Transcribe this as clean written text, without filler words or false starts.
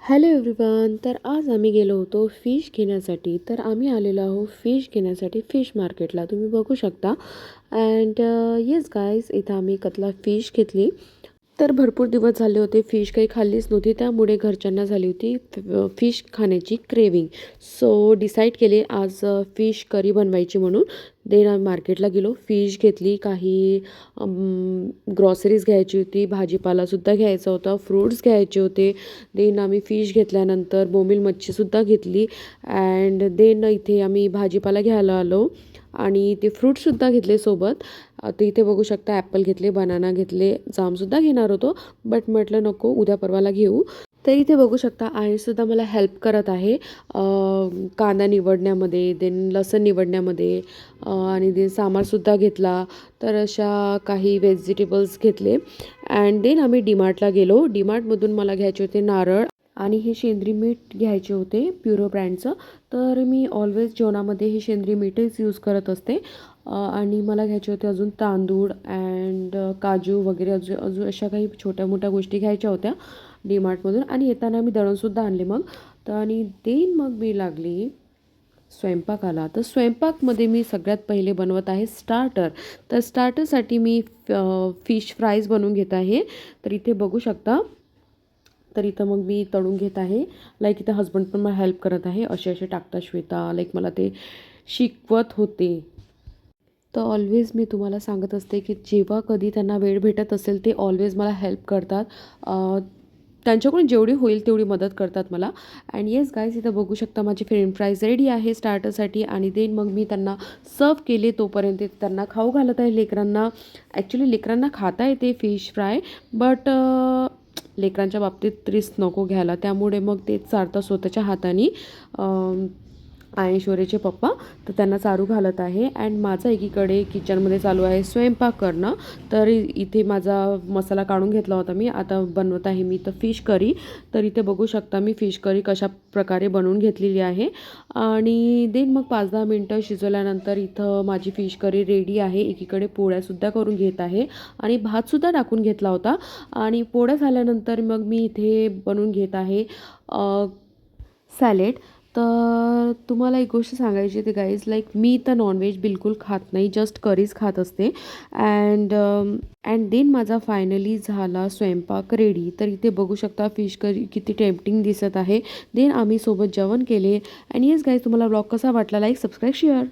Hello everyone. तर आज आम्ही गेलो होतो फिश घेण्यासाठी. तर आम्ही आलेलो आहोत फिश घेण्यासाठी फिश मार्केटला. तुम्ही बघू शकता. अँड येस गाईज, इथं आम्ही कतला फिश घेतली. तर भरपूर दिवस झाले होते फिश काही खाल्लीच नव्हती, त्यामुळे घरच्यांना झाली होती फिश खाण्याची क्रेविंग. सो डिसाईड केले आज फिश करी बनवायची म्हणून. देन आम्ही मार्केटला गेलो, फिश घेतली, काही ग्रॉसरीज घ्यायची होती, भाजीपालासुद्धा घ्यायचा होता, फ्रूट्स घ्यायचे होते. देन आम्ही फिश घेतल्यानंतर बोंबील मच्छीसुद्धा घेतली. अँड देन इथे आम्ही भाजीपाला घ्यायला आलो आणि ते फ्रूटसुद्धा घेतले सोबत. आता इथे बघू शकता ॲपल घेतले, बनाना घेतले, जामसुद्धा घेणार होतो बट म्हटलं नको, उद्या परवाला घेऊ. तर इथे बघू शकता आईसुद्धा मला हेल्प करत आहे कांदा निवडण्यामध्ये, देन लसण निवडण्यामध्ये, आणि देन सामानसुद्धा घेतला. तर अशा काही व्हेजिटेबल्स घेतले. अँड देन आम्ही डीमार्टला गेलो. डीमार्टमधून मला घ्यायचे होते नारळ आणि हे सेंद्रिय मीठ घ्यायचे होते प्युरो ब्रँडचं. तर मी ऑलवेज जेवणामध्ये हे सेंद्रिय मीठच यूज करत असते. आणि मला घ्यायचे होते अजून तांदूळ अँड काजू वगैरे, अजून अशा काही छोट्या मोठ्या गोष्टी घ्यायच्या होत्या डीमार्टमधून. आणि येताना मी दळणसुद्धा आणले मग. तर आणि देन मग मी लागली स्वयंपाकाला. तर स्वयंपाकमध्ये मी सगळ्यात पहिले बनवत आहे स्टार्टर. तर स्टार्टरसाठी मी फिश फ्राईज बनवून घेत आहे. तर इथे बघू शकता. तर इथं मग मी तळून घेत आहे. लाईक इथं हस्बंड पण मला हेल्प करत आहे, असे असे टाकता श्वेता, लाईक मला ते शिकवत होते. तर ऑलवेज मी तुम्हाला सांगत असते की जेव्हा कधी त्यांना वेळ भेटत असेल ते ऑलवेज मला हेल्प करतात. त्यांच्याकडून जेवढी होईल तेवढी मदत करतात मला. अँड येस गाईज, इथं बघू शकता माझी फ्रेंच फ्राईज रेडी आहे स्टार्टरसाठी. आणि देन मग मी त्यांना सर्व केले, तोपर्यंत त्यांना खाऊ घालत आहे लेकरांना. ॲक्च्युली लेकरांना खाता येते फिश फ्राय, बट लेकरांच्या बाबतीत रिस्क नको घ्यायला, त्यामुळे मग तेच चारता स्वतःच्या हाताने. ऐश्वर्याचे पप्पा तर त्यांना चारू घालत आहे. अँड माझा एकीकडे किचनमध्ये चालू आहे स्वयंपाक करणं. तर इथे माझा मसाला काढून घेतला होता मी. आता बनवत आहे मी तर फिश करी. तर इथे बघू शकता मी फिश करी कशा प्रकारे बनवून घेतलेली आहे. आणि देन मग 5-10 मिनटं शिजवल्यानंतर इथं माझी फिश करी रेडी आहे. एकीकडे पोळ्यासुद्धा करून घेत आहे आणि भातसुद्धा टाकून घेतला होता. आणि पोळ्या झाल्यानंतर मग मी इथे बनवून घेत आहे सॅलेड. तर तुम्हाला एक गोष्ट सांगायची ते गाईज, लाईक मी तर नॉनव्हेज बिलकुल खात नाही, जस्ट करीज खात असते. अँड देन माझा फायनली झाला स्वयंपाक रेडी. तर इथे बघू शकता फिश करी किती टेम्पटिंग दिसत आहे. देन आम्ही सोबत जेवण केले. अँड येस गाईज, तुम्हाला ब्लॉग कसा वाटला, लाईक सबस्क्राईब शेअर.